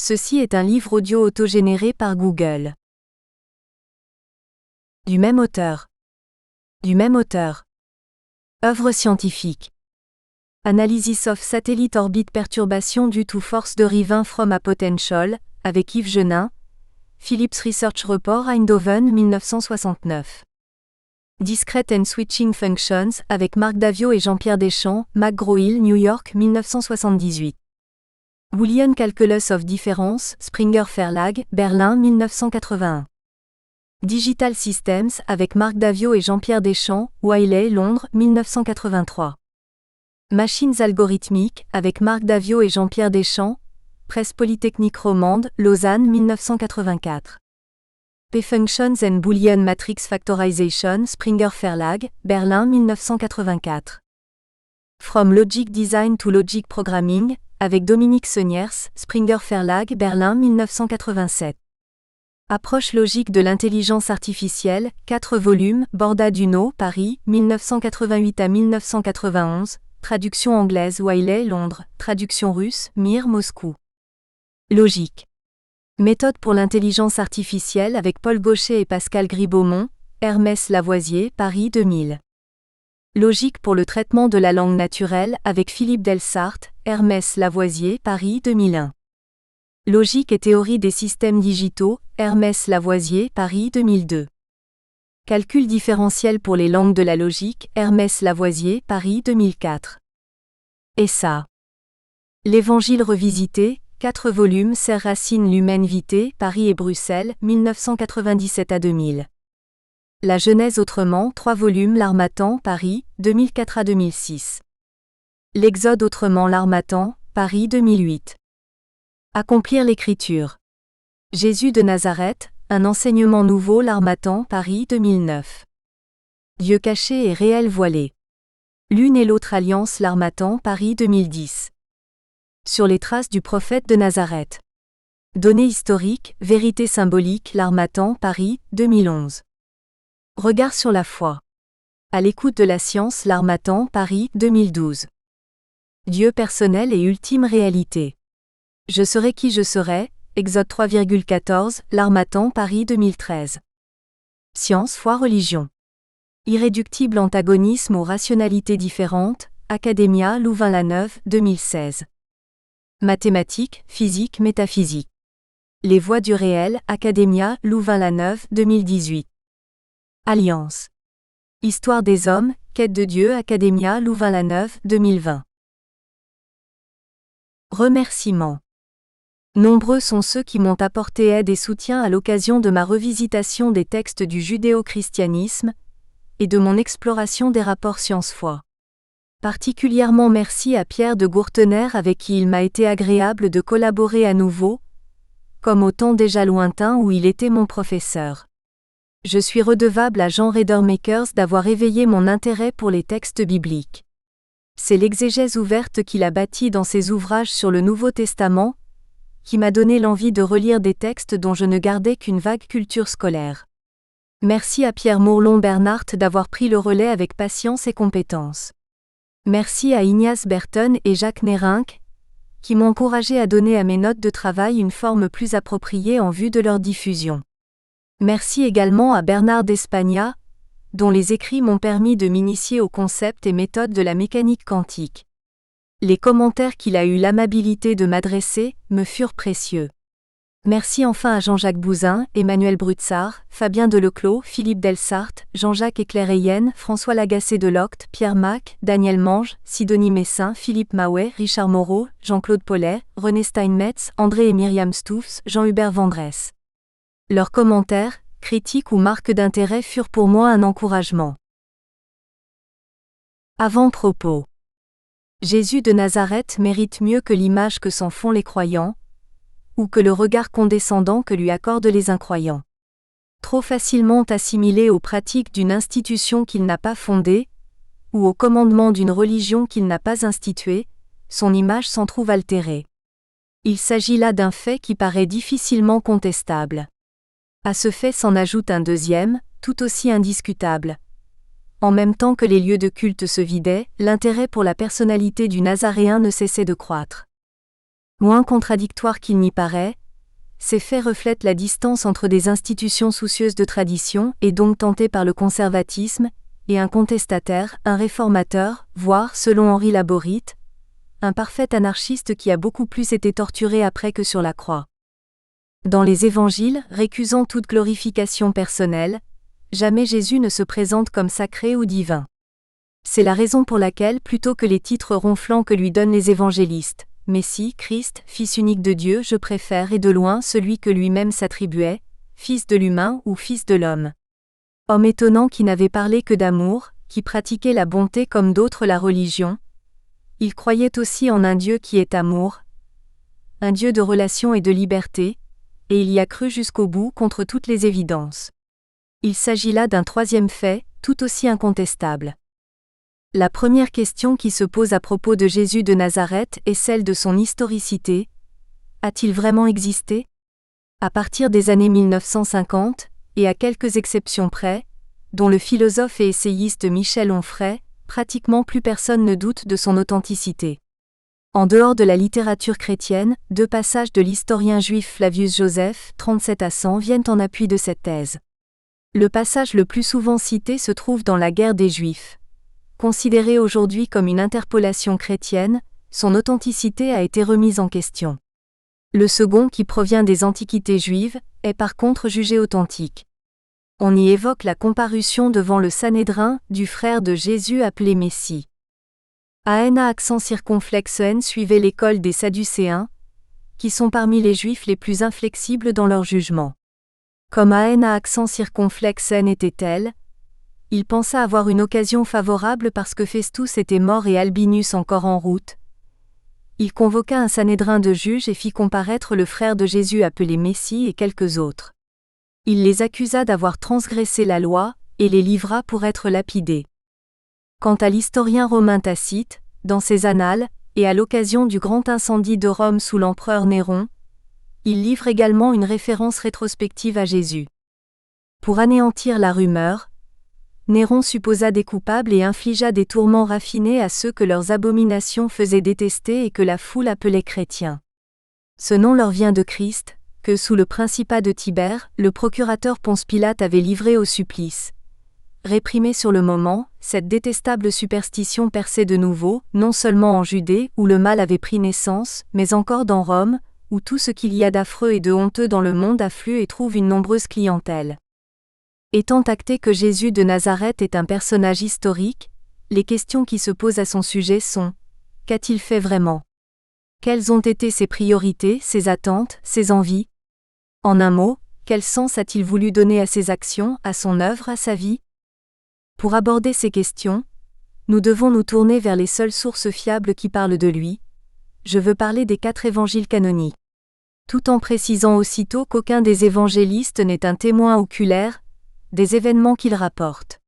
Ceci est un livre audio autogénéré par Google. Du même auteur. Œuvre scientifique. Analysis of Satellite Orbit Perturbation due to Force Deriving from a Potential, avec Yves Genin, Philips Research Report Eindhoven 1969. Discrete and Switching Functions, avec Marc Davio et Jean-Pierre Deschamps, McGraw-Hill, New York 1978. Boolean Calculus of Difference, Springer Verlag, Berlin 1981. Digital Systems, avec Marc Davio et Jean-Pierre Deschamps, Wiley, Londres 1983. Machines algorithmiques, avec Marc Davio et Jean-Pierre Deschamps, Presse Polytechnique Romande, Lausanne 1984. P-Functions and Boolean Matrix Factorization, Springer Verlag, Berlin 1984. From Logic Design to Logic Programming, avec Dominique Seniers, Springer Verlag, Berlin 1987. Approche logique de l'intelligence artificielle, 4 volumes, Borda Duno, Paris, 1988 à 1991, traduction anglaise Wiley, Londres, traduction russe, Mir, Moscou. Logique. Méthode pour l'intelligence artificielle avec Paul Gaucher et Pascal Gribaumont, Hermès Lavoisier, Paris 2000. Logique pour le traitement de la langue naturelle avec Philippe Delsart, Hermès Lavoisier, Paris 2001. Logique et théorie des systèmes digitaux, Hermès Lavoisier, Paris 2002. Calcul différentiel pour les langues de la logique, Hermès Lavoisier, Paris 2004. Et ça. L'Évangile revisité, 4 volumes, Serre Racine Lumen Vitae, Paris et Bruxelles, 1997 à 2000. La Genèse autrement, 3 volumes, L'Harmattan, Paris, 2004 à 2006. L'Exode autrement, L'Harmattan, Paris 2008. Accomplir l'écriture. Jésus de Nazareth, un enseignement nouveau, L'Harmattan, Paris 2009. Dieu caché et réel voilé. L'une et l'autre alliance, L'Harmattan, Paris 2010. Sur les traces du prophète de Nazareth. Données historiques, vérité symbolique, L'Harmattan, Paris 2011. Regard sur la foi. À l'écoute de la science, L'Harmattan, Paris 2012. Dieu personnel et ultime réalité. Je serai qui je serai, Exode 3,14, L'Harmattan, Paris 2013. Science, foi, religion. Irréductible antagonisme aux rationalités différentes, Academia, Louvain-la-Neuve, 2016. Mathématiques, physique, métaphysique. Les voies du réel, Academia, Louvain-la-Neuve, 2018. Alliance. Histoire des hommes, quête de Dieu, Academia, Louvain-la-Neuve, 2020. Remerciements. Nombreux sont ceux qui m'ont apporté aide et soutien à l'occasion de ma revisitation des textes du judéo-christianisme et de mon exploration des rapports science-foi. Particulièrement merci à Pierre de Gourtener avec qui il m'a été agréable de collaborer à nouveau, comme au temps déjà lointain où il était mon professeur. Je suis redevable à Jean Radermakers d'avoir éveillé mon intérêt pour les textes bibliques. C'est l'exégèse ouverte qu'il a bâtie dans ses ouvrages sur le Nouveau Testament, qui m'a donné l'envie de relire des textes dont je ne gardais qu'une vague culture scolaire. Merci à Pierre Mourlon-Bernhardt d'avoir pris le relais avec patience et compétence. Merci à Ignace Berton et Jacques Nérinck, qui m'ont encouragé à donner à mes notes de travail une forme plus appropriée en vue de leur diffusion. Merci également à Bernard Despagna, dont les écrits m'ont permis de m'initier aux concepts et méthodes de la mécanique quantique. Les commentaires qu'il a eu l'amabilité de m'adresser me furent précieux. Merci enfin à Jean-Jacques Bouzin, Emmanuel Brutsard, Fabien Deleclos, Philippe Delsart, Jean-Jacques Éclair-Eyenne, François Lagacé-Delocte, Pierre Mac, Daniel Mange, Sidonie Messin, Philippe Mahouet, Richard Moreau, Jean-Claude Paulet, René Steinmetz, André et Myriam Stouffs, Jean-Hubert Vendresse. Leurs commentaires, critiques ou marques d'intérêt furent pour moi un encouragement. Avant-propos. Jésus de Nazareth mérite mieux que l'image que s'en font les croyants, ou que le regard condescendant que lui accordent les incroyants. Trop facilement assimilé aux pratiques d'une institution qu'il n'a pas fondée, ou aux commandements d'une religion qu'il n'a pas instituée, son image s'en trouve altérée. Il s'agit là d'un fait qui paraît difficilement contestable. À ce fait s'en ajoute un deuxième, tout aussi indiscutable. En même temps que les lieux de culte se vidaient, l'intérêt pour la personnalité du Nazaréen ne cessait de croître. Moins contradictoire qu'il n'y paraît, ces faits reflètent la distance entre des institutions soucieuses de tradition et donc tentées par le conservatisme, et un contestataire, un réformateur, voire, selon Henri Laborit, un parfait anarchiste qui a beaucoup plus été torturé après que sur la croix. Dans les évangiles, récusant toute glorification personnelle, jamais Jésus ne se présente comme sacré ou divin. C'est la raison pour laquelle, plutôt que les titres ronflants que lui donnent les évangélistes, Messie, Christ, Fils unique de Dieu, je préfère et de loin celui que lui-même s'attribuait, Fils de l'humain ou Fils de l'homme. Homme étonnant qui n'avait parlé que d'amour, qui pratiquait la bonté comme d'autres la religion. Il croyait aussi en un Dieu qui est amour, un Dieu de relation et de liberté, et il y a cru jusqu'au bout contre toutes les évidences. Il s'agit là d'un troisième fait, tout aussi incontestable. La première question qui se pose à propos de Jésus de Nazareth est celle de son historicité. A-t-il vraiment existé ? À partir des années 1950, et à quelques exceptions près, dont le philosophe et essayiste Michel Onfray, pratiquement plus personne ne doute de son authenticité. En dehors de la littérature chrétienne, 2 passages de l'historien juif Flavius Joseph, 37 à 100, viennent en appui de cette thèse. Le passage le plus souvent cité se trouve dans la guerre des Juifs. Considéré aujourd'hui comme une interpolation chrétienne, son authenticité a été remise en question. Le second, qui provient des antiquités juives, est par contre jugé authentique. On y évoque la comparution devant le Sanhédrin du frère de Jésus appelé Messie. Aena accent circonflexe N suivait l'école des Sadducéens, qui sont parmi les Juifs les plus inflexibles dans leur jugement. Comme Aena accent circonflexe N était tel, il pensa avoir une occasion favorable parce que Festus était mort et Albinus encore en route. Il convoqua un Sanhédrin de juges et fit comparaître le frère de Jésus appelé Messie et quelques autres. Il les accusa d'avoir transgressé la loi, et les livra pour être lapidés. Quant à l'historien romain Tacite, dans ses Annales, et à l'occasion du grand incendie de Rome sous l'empereur Néron, il livre également une référence rétrospective à Jésus. Pour anéantir la rumeur, Néron supposa des coupables et infligea des tourments raffinés à ceux que leurs abominations faisaient détester et que la foule appelait chrétiens. Ce nom leur vient de Christ, que sous le principat de Tibère, le procurateur Ponce Pilate avait livré au supplice. Réprimée sur le moment, cette détestable superstition perçait de nouveau, non seulement en Judée, où le mal avait pris naissance, mais encore dans Rome, où tout ce qu'il y a d'affreux et de honteux dans le monde afflue et trouve une nombreuse clientèle. Étant acté que Jésus de Nazareth est un personnage historique, les questions qui se posent à son sujet sont : qu'a-t-il fait vraiment ? Quelles ont été ses priorités, ses attentes, ses envies ? En un mot, quel sens a-t-il voulu donner à ses actions, à son œuvre, à sa vie ? Pour aborder ces questions, nous devons nous tourner vers les seules sources fiables qui parlent de lui. Je veux parler des 4 évangiles canoniques. Tout en précisant aussitôt qu'aucun des évangélistes n'est un témoin oculaire des événements qu'ils rapportent.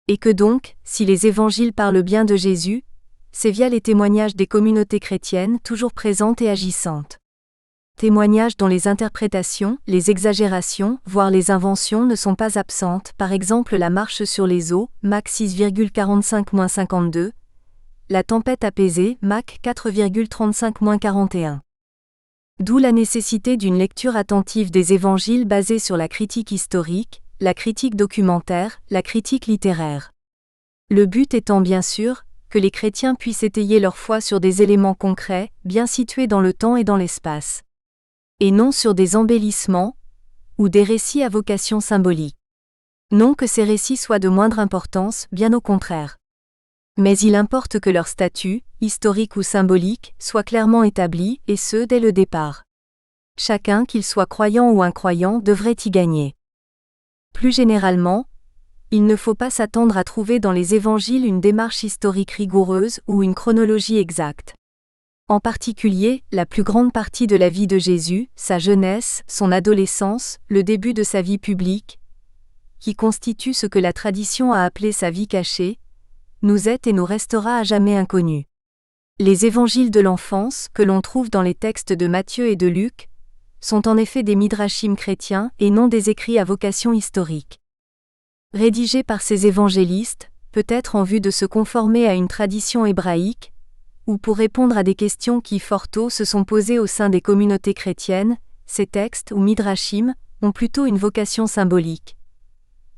Et que donc, si les évangiles parlent bien de Jésus, c'est via les témoignages des communautés chrétiennes toujours présentes et agissantes. Témoignages dont les interprétations, les exagérations, voire les inventions ne sont pas absentes, par exemple la marche sur les eaux, Mac 6,45-52, la tempête apaisée, Mac 4,35-41. D'où la nécessité d'une lecture attentive des évangiles basée sur la critique historique, la critique documentaire, la critique littéraire. Le but étant bien sûr, que les chrétiens puissent étayer leur foi sur des éléments concrets, bien situés dans le temps et dans l'espace. Et non sur des embellissements, ou des récits à vocation symbolique. Non que ces récits soient de moindre importance, bien au contraire. Mais il importe que leur statut, historique ou symbolique, soit clairement établi, et ce dès le départ. Chacun, qu'il soit croyant ou incroyant, devrait y gagner. Plus généralement, il ne faut pas s'attendre à trouver dans les évangiles une démarche historique rigoureuse ou une chronologie exacte. En particulier, la plus grande partie de la vie de Jésus, sa jeunesse, son adolescence, le début de sa vie publique, qui constitue ce que la tradition a appelé sa vie cachée, nous est et nous restera à jamais inconnu. Les évangiles de l'enfance, que l'on trouve dans les textes de Matthieu et de Luc, sont en effet des midrashim chrétiens et non des écrits à vocation historique. Rédigés par ces évangélistes, peut-être en vue de se conformer à une tradition hébraïque, ou pour répondre à des questions qui fort tôt se sont posées au sein des communautés chrétiennes, ces textes ou midrashim ont plutôt une vocation symbolique.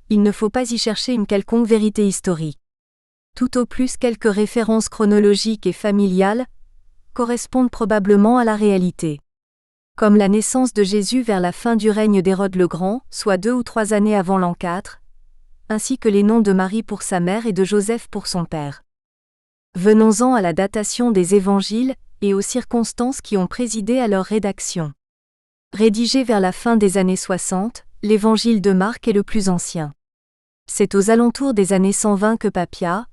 Il ne faut pas y chercher une quelconque vérité historique. Tout au plus quelques références chronologiques et familiales correspondent probablement à la réalité. Comme la naissance de Jésus vers la fin du règne d'Hérode le Grand, soit 2 ou 3 années avant l'an 4, ainsi que les noms de Marie pour sa mère et de Joseph pour son père. Venons-en à la datation des évangiles et aux circonstances qui ont présidé à leur rédaction. Rédigé vers la fin des années 60, l'évangile de Marc est le plus ancien. C'est aux alentours des années 120 que Papia,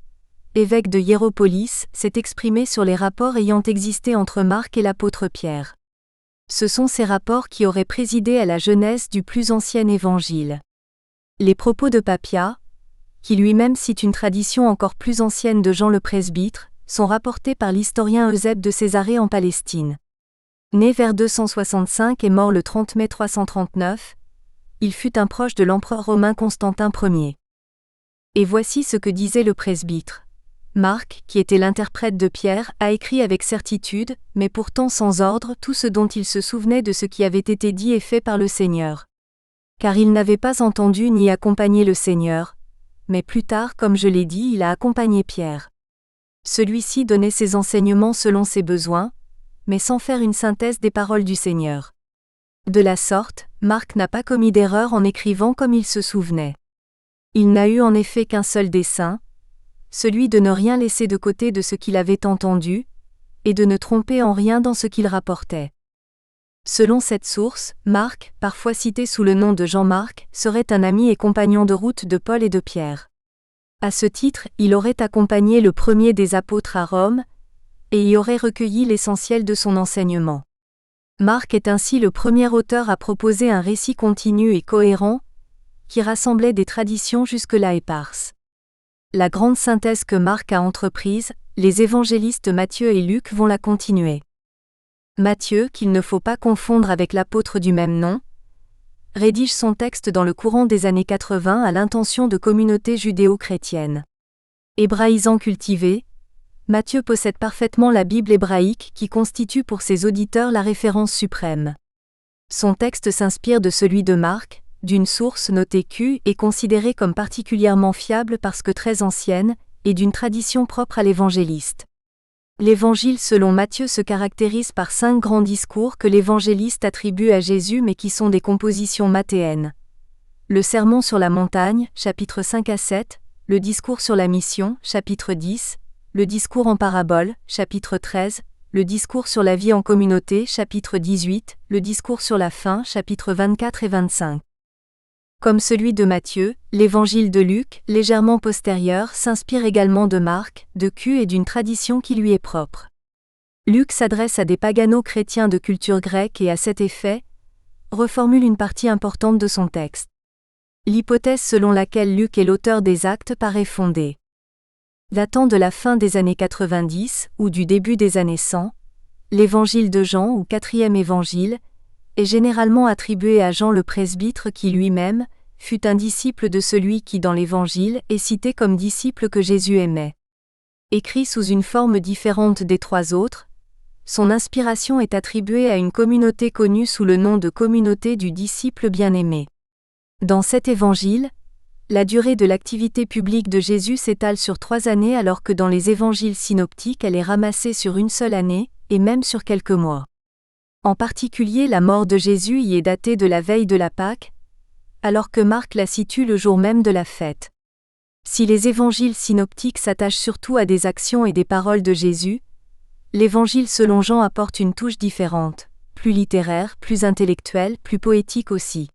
évêque de Hiéropolis, s'est exprimé sur les rapports ayant existé entre Marc et l'apôtre Pierre. Ce sont ces rapports qui auraient présidé à la genèse du plus ancien évangile. Les propos de Papia, qui lui-même cite une tradition encore plus ancienne de Jean le presbytre, sont rapportés par l'historien Eusèbe de Césarée en Palestine. Né vers 265 et mort le 30 mai 339, il fut un proche de l'empereur romain Constantin Ier. Et voici ce que disait le presbytre. Marc, qui était l'interprète de Pierre, a écrit avec certitude, mais pourtant sans ordre, tout ce dont il se souvenait de ce qui avait été dit et fait par le Seigneur. Car il n'avait pas entendu ni accompagné le Seigneur, mais plus tard, comme je l'ai dit, il a accompagné Pierre. Celui-ci donnait ses enseignements selon ses besoins, mais sans faire une synthèse des paroles du Seigneur. De la sorte, Marc n'a pas commis d'erreur en écrivant comme il se souvenait. Il n'a eu en effet qu'un seul dessein, celui de ne rien laisser de côté de ce qu'il avait entendu, et de ne tromper en rien dans ce qu'il rapportait. Selon cette source, Marc, parfois cité sous le nom de Jean-Marc, serait un ami et compagnon de route de Paul et de Pierre. À ce titre, il aurait accompagné le premier des apôtres à Rome, et y aurait recueilli l'essentiel de son enseignement. Marc est ainsi le premier auteur à proposer un récit continu et cohérent, qui rassemblait des traditions jusque-là éparses. La grande synthèse que Marc a entreprise, les évangélistes Matthieu et Luc vont la continuer. Matthieu, qu'il ne faut pas confondre avec l'apôtre du même nom, rédige son texte dans le courant des années 80 à l'intention de communautés judéo-chrétiennes. Hébraïsant cultivé, Matthieu possède parfaitement la Bible hébraïque qui constitue pour ses auditeurs la référence suprême. Son texte s'inspire de celui de Marc, d'une source notée Q et considérée comme particulièrement fiable parce que très ancienne, et d'une tradition propre à l'évangéliste. L'évangile selon Matthieu se caractérise par 5 grands discours que l'évangéliste attribue à Jésus mais qui sont des compositions mathéennes. Le sermon sur la montagne, chapitres 5 à 7, le discours sur la mission, chapitre 10, le discours en parabole, chapitre 13, le discours sur la vie en communauté, chapitre 18, le discours sur la fin, chapitres 24 et 25. Comme celui de Matthieu, l'évangile de Luc, légèrement postérieur, s'inspire également de Marc, de Q et d'une tradition qui lui est propre. Luc s'adresse à des pagano-chrétiens de culture grecque et à cet effet, reformule une partie importante de son texte. L'hypothèse selon laquelle Luc est l'auteur des Actes paraît fondée. Datant de la fin des années 90 ou du début des années 100, l'évangile de Jean ou quatrième évangile, est généralement attribué à Jean le presbytre qui lui-même fut un disciple de celui qui dans l'Évangile est cité comme disciple que Jésus aimait. Écrit sous une forme différente des 3 autres, son inspiration est attribuée à une communauté connue sous le nom de communauté du disciple bien-aimé. Dans cet Évangile, la durée de l'activité publique de Jésus s'étale sur 3 années alors que dans les évangiles synoptiques elle est ramassée sur une seule année, et même sur quelques mois. En particulier la mort de Jésus y est datée de la veille de la Pâque, alors que Marc la situe le jour même de la fête. Si les évangiles synoptiques s'attachent surtout à des actions et des paroles de Jésus, l'évangile selon Jean apporte une touche différente, plus littéraire, plus intellectuelle, plus poétique aussi.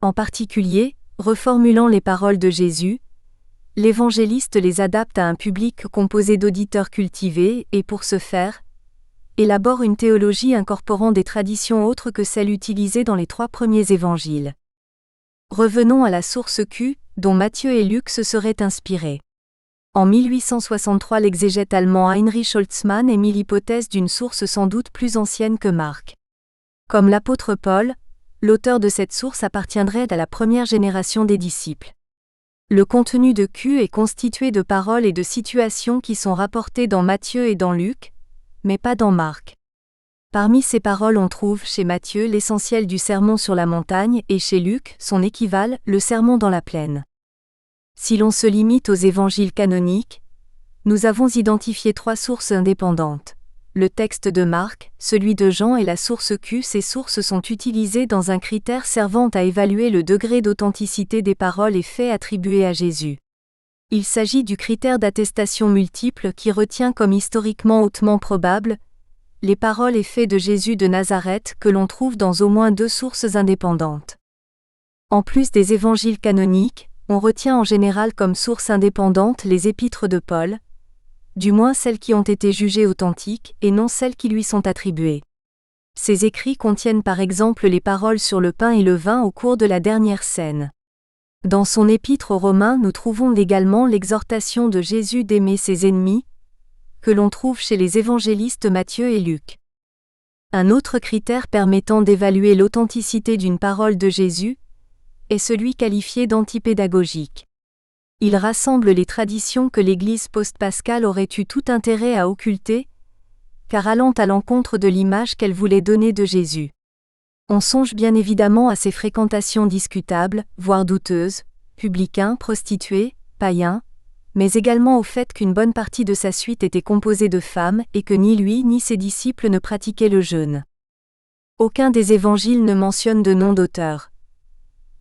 En particulier, reformulant les paroles de Jésus, l'évangéliste les adapte à un public composé d'auditeurs cultivés et pour ce faire, élabore une théologie incorporant des traditions autres que celles utilisées dans les 3 premiers évangiles. Revenons à la source Q, dont Matthieu et Luc se seraient inspirés. En 1863, l'exégète allemand Heinrich Holtzmann émit l'hypothèse d'une source sans doute plus ancienne que Marc. Comme l'apôtre Paul, l'auteur de cette source appartiendrait à la première génération des disciples. Le contenu de Q est constitué de paroles et de situations qui sont rapportées dans Matthieu et dans Luc, mais pas dans Marc. Parmi ces paroles on trouve chez Matthieu l'essentiel du sermon sur la montagne et chez Luc son équivalent, le sermon dans la plaine. Si l'on se limite aux évangiles canoniques, nous avons identifié 3 sources indépendantes. Le texte de Marc, celui de Jean et la source Q. Ces sources sont utilisées dans un critère servant à évaluer le degré d'authenticité des paroles et faits attribués à Jésus. Il s'agit du critère d'attestation multiple qui retient comme historiquement hautement probable les paroles et faits de Jésus de Nazareth que l'on trouve dans au moins 2 sources indépendantes. En plus des évangiles canoniques, on retient en général comme source indépendante les épîtres de Paul, du moins celles qui ont été jugées authentiques et non celles qui lui sont attribuées. Ces écrits contiennent par exemple les paroles sur le pain et le vin au cours de la dernière scène. Dans son épître aux Romains, nous trouvons également l'exhortation de Jésus d'aimer ses ennemis, que l'on trouve chez les évangélistes Matthieu et Luc. Un autre critère permettant d'évaluer l'authenticité d'une parole de Jésus est celui qualifié d'antipédagogique. Il rassemble les traditions que l'Église post-pascale aurait eu tout intérêt à occulter, car allant à l'encontre de l'image qu'elle voulait donner de Jésus. On songe bien évidemment à ses fréquentations discutables, voire douteuses, publicains, prostituées, païens, mais également au fait qu'une bonne partie de sa suite était composée de femmes et que ni lui ni ses disciples ne pratiquaient le jeûne. Aucun des évangiles ne mentionne de nom d'auteur.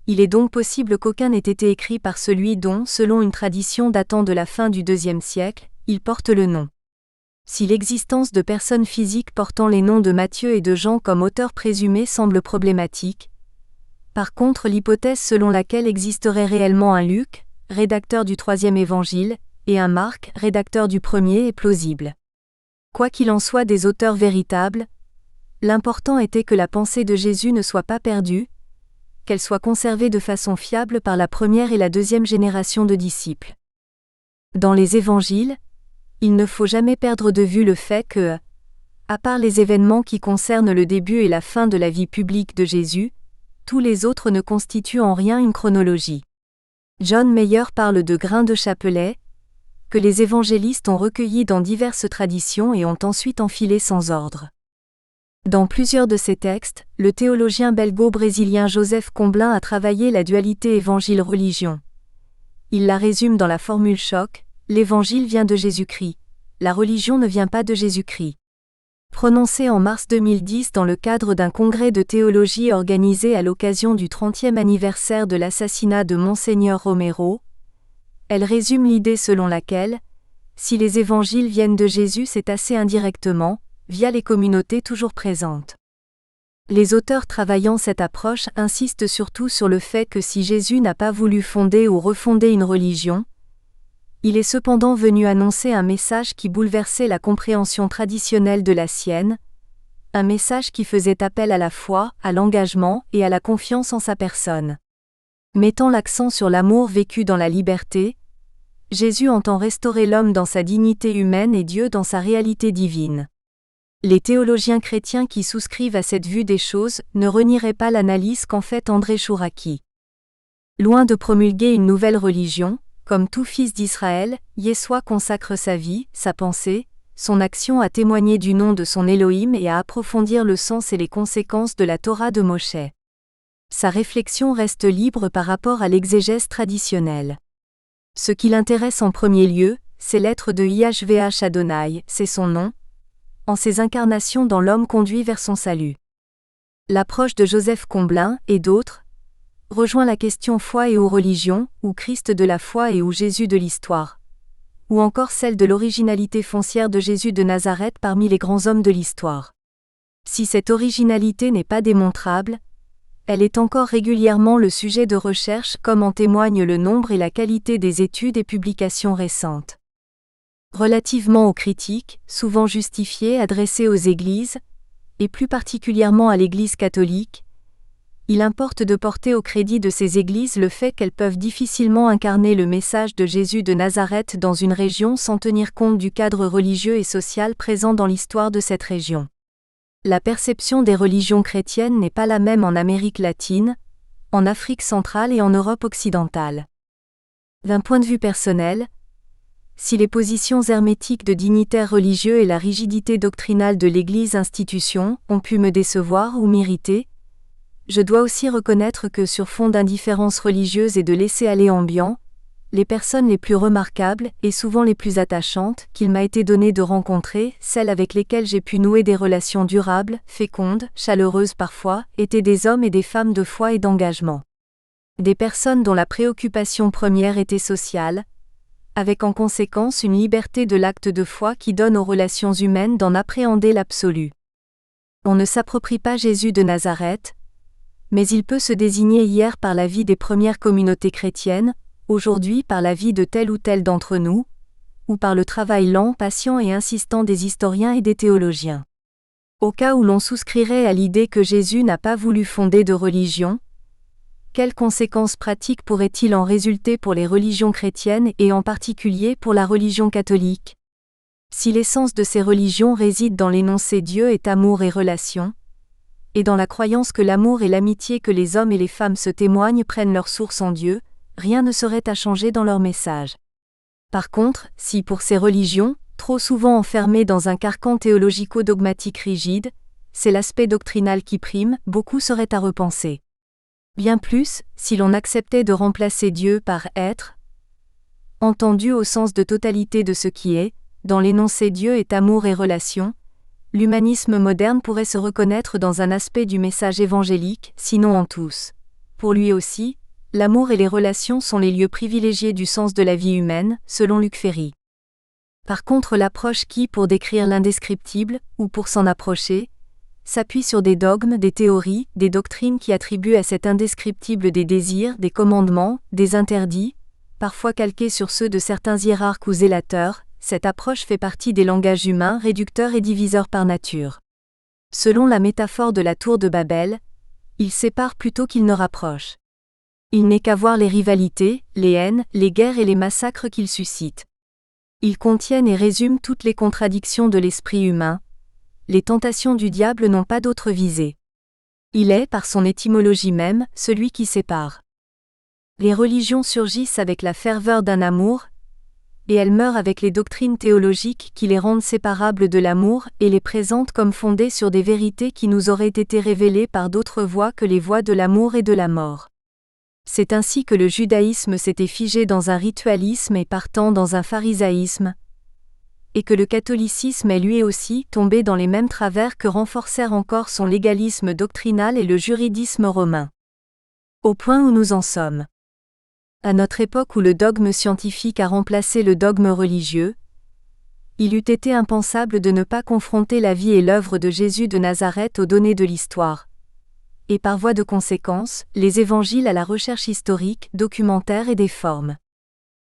Il est donc possible qu'aucun n'ait été écrit par celui dont, selon une tradition datant de la fin du IIe siècle, il porte le nom. Si l'existence de personnes physiques portant les noms de Matthieu et de Jean comme auteurs présumés semble problématique, par contre l'hypothèse selon laquelle existerait réellement un Luc, rédacteur du 3e évangile, et un Marc, rédacteur du 1er est plausible. Quoi qu'il en soit des auteurs véritables, l'important était que la pensée de Jésus ne soit pas perdue, qu'elle soit conservée de façon fiable par la première et la 2e génération de disciples. Dans les évangiles, il ne faut jamais perdre de vue le fait que, à part les événements qui concernent le début et la fin de la vie publique de Jésus, tous les autres ne constituent en rien une chronologie. John Mayer parle de grains de chapelet, que les évangélistes ont recueillis dans diverses traditions et ont ensuite enfilés sans ordre. Dans plusieurs de ses textes, le théologien belgo-brésilien Joseph Comblin a travaillé la dualité évangile-religion. Il la résume dans la formule choc: l'évangile vient de Jésus-Christ, la religion ne vient pas de Jésus-Christ. Prononcée en mars 2010 dans le cadre d'un congrès de théologie organisé à l'occasion du 30e anniversaire de l'assassinat de Monseigneur Romero, elle résume l'idée selon laquelle, si les évangiles viennent de Jésus, c'est assez indirectement, via les communautés toujours présentes. Les auteurs travaillant cette approche insistent surtout sur le fait que si Jésus n'a pas voulu fonder ou refonder une religion, il est cependant venu annoncer un message qui bouleversait la compréhension traditionnelle de la sienne, un message qui faisait appel à la foi, à l'engagement et à la confiance en sa personne. Mettant l'accent sur l'amour vécu dans la liberté, Jésus entend restaurer l'homme dans sa dignité humaine et Dieu dans sa réalité divine. Les théologiens chrétiens qui souscrivent à cette vue des choses ne renieraient pas l'analyse qu'en fait André Chouraki. Loin de promulguer une nouvelle religion, comme tout fils d'Israël, Yeshua consacre sa vie, sa pensée, son action à témoigner du nom de son Elohim et à approfondir le sens et les conséquences de la Torah de Moshe. Sa réflexion reste libre par rapport à l'exégèse traditionnelle. Ce qui l'intéresse en premier lieu, c'est l'être de YHVH Adonai, c'est son nom, en ses incarnations dans l'homme conduit vers son salut. L'approche de Joseph Comblin et d'autres rejoint la question foi et ou religion, ou Christ de la foi et ou Jésus de l'histoire, ou encore celle de l'originalité foncière de Jésus de Nazareth parmi les grands hommes de l'histoire. Si cette originalité n'est pas démontrable, elle est encore régulièrement le sujet de recherche comme en témoignent le nombre et la qualité des études et publications récentes. Relativement aux critiques, souvent justifiées adressées aux églises, et plus particulièrement à l'Église catholique, il importe de porter au crédit de ces églises le fait qu'elles peuvent difficilement incarner le message de Jésus de Nazareth dans une région sans tenir compte du cadre religieux et social présent dans l'histoire de cette région. La perception des religions chrétiennes n'est pas la même en Amérique latine, en Afrique centrale et en Europe occidentale. D'un point de vue personnel, Si les positions hermétiques de dignitaires religieux et la rigidité doctrinale de l'Église institution ont pu me décevoir ou m'irriter, je dois aussi reconnaître que sur fond d'indifférence religieuse et de laisser-aller ambiant, les personnes les plus remarquables et souvent les plus attachantes qu'il m'a été donné de rencontrer, celles avec lesquelles j'ai pu nouer des relations durables, fécondes, chaleureuses parfois, étaient des hommes et des femmes de foi et d'engagement. Des personnes dont la préoccupation première était sociale, avec en conséquence une liberté de l'acte de foi qui donne aux relations humaines d'en appréhender l'absolu. On ne s'approprie pas Jésus de Nazareth, mais il peut se désigner hier par la vie des premières communautés chrétiennes, aujourd'hui par la vie de tel ou tel d'entre nous, ou par le travail lent, patient et insistant des historiens et des théologiens. Au cas où l'on souscrirait à l'idée que Jésus n'a pas voulu fonder de religion, quelles conséquences pratiques pourraient-il en résulter pour les religions chrétiennes et en particulier pour la religion catholique ? Si l'essence de ces religions réside dans l'énoncé Dieu est amour et relation, et dans la croyance que l'amour et l'amitié que les hommes et les femmes se témoignent prennent leur source en Dieu, rien ne serait à changer dans leur message. Par contre, si pour ces religions, trop souvent enfermées dans un carcan théologico-dogmatique rigide, c'est l'aspect doctrinal qui prime, beaucoup serait à repenser. Bien plus, si l'on acceptait de remplacer Dieu par être, entendu au sens de totalité de ce qui est, dans l'énoncé Dieu est amour et relation, l'humanisme moderne pourrait se reconnaître dans un aspect du message évangélique, sinon en tous. Pour lui aussi, l'amour et les relations sont les lieux privilégiés du sens de la vie humaine, selon Luc Ferry. Par contre, l'approche qui, pour décrire l'indescriptible, ou pour s'en approcher, s'appuie sur des dogmes, des théories, des doctrines qui attribuent à cet indescriptible des désirs, des commandements, des interdits, parfois calqués sur ceux de certains hiérarques ou zélateurs, cette approche fait partie des langages humains réducteurs et diviseurs par nature. Selon la métaphore de la tour de Babel, il sépare plutôt qu'il ne rapproche. Il n'est qu'à voir les rivalités, les haines, les guerres et les massacres qu'ils suscitent. Ils contiennent et résument toutes les contradictions de l'esprit humain. Les tentations du diable n'ont pas d'autre visée. Il est, par son étymologie même, celui qui sépare. Les religions surgissent avec la ferveur d'un amour, et elles meurent avec les doctrines théologiques qui les rendent séparables de l'amour et les présentent comme fondées sur des vérités qui nous auraient été révélées par d'autres voies que les voies de l'amour et de la mort. C'est ainsi que le judaïsme s'était figé dans un ritualisme et partant dans un pharisaïsme, et que le catholicisme est lui aussi tombé dans les mêmes travers que renforcèrent encore son légalisme doctrinal et le juridisme romain. Au point où nous en sommes. À notre époque où le dogme scientifique a remplacé le dogme religieux, il eût été impensable de ne pas confronter la vie et l'œuvre de Jésus de Nazareth aux données de l'histoire, et par voie de conséquence, les évangiles à la recherche historique, documentaire et des formes.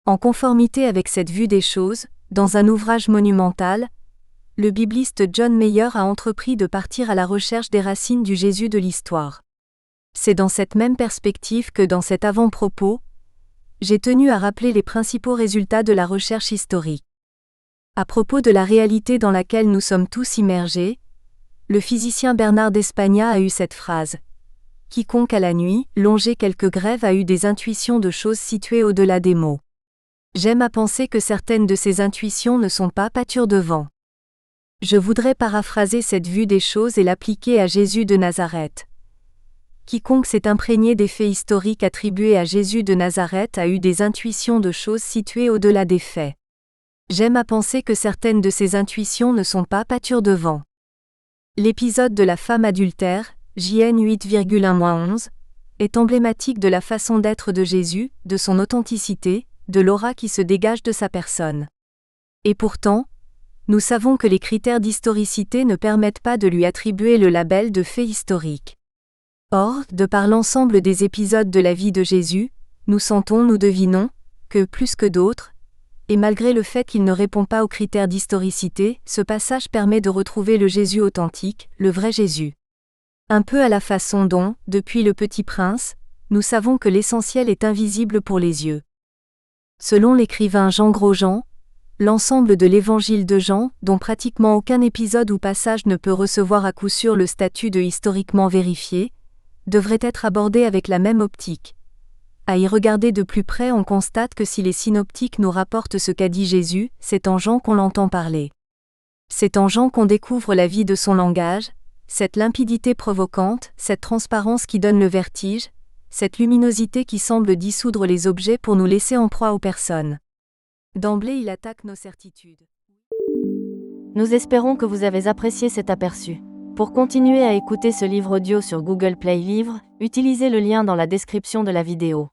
En conformité avec cette vue des choses, dans un ouvrage monumental, le bibliste John Mayer a entrepris de partir à la recherche des racines du Jésus de l'histoire. C'est dans cette même perspective que dans cet avant-propos, j'ai tenu à rappeler les principaux résultats de la recherche historique. À propos de la réalité dans laquelle nous sommes tous immergés, le physicien Bernard d'Espagna a eu cette phrase. Quiconque à la nuit, longé quelques grèves a eu des intuitions de choses situées au-delà des mots. J'aime à penser que certaines de ces intuitions ne sont pas pâture de vent. Je voudrais paraphraser cette vue des choses et l'appliquer à Jésus de Nazareth. Quiconque s'est imprégné des faits historiques attribués à Jésus de Nazareth a eu des intuitions de choses situées au-delà des faits. J'aime à penser que certaines de ces intuitions ne sont pas pâture de vent. L'épisode de la femme adultère, JN 8,1-11, est emblématique de la façon d'être de Jésus, de son authenticité, de l'aura qui se dégage de sa personne. Et pourtant, nous savons que les critères d'historicité ne permettent pas de lui attribuer le label de fait historique. Or, de par l'ensemble des épisodes de la vie de Jésus, nous devinons, que plus que d'autres, et malgré le fait qu'il ne répond pas aux critères d'historicité, ce passage permet de retrouver le Jésus authentique, le vrai Jésus. Un peu à la façon dont, depuis le Petit Prince, nous savons que l'essentiel est invisible pour les yeux. Selon l'écrivain Jean Grosjean, l'ensemble de l'évangile de Jean, dont pratiquement aucun épisode ou passage ne peut recevoir à coup sûr le statut de historiquement vérifié, devrait être abordé avec la même optique, À y regarder de plus près, on constate que si les synoptiques nous rapportent ce qu'a dit Jésus, c'est en Jean qu'on l'entend parler. C'est en Jean qu'on découvre la vie de son langage, cette limpidité provocante, cette transparence qui donne le vertige, cette luminosité qui semble dissoudre les objets pour nous laisser en proie aux personnes. D'emblée, il attaque nos certitudes. Nous espérons que vous avez apprécié cet aperçu. Pour continuer à écouter ce livre audio sur Google Play Livres, utilisez le lien dans la description de la vidéo.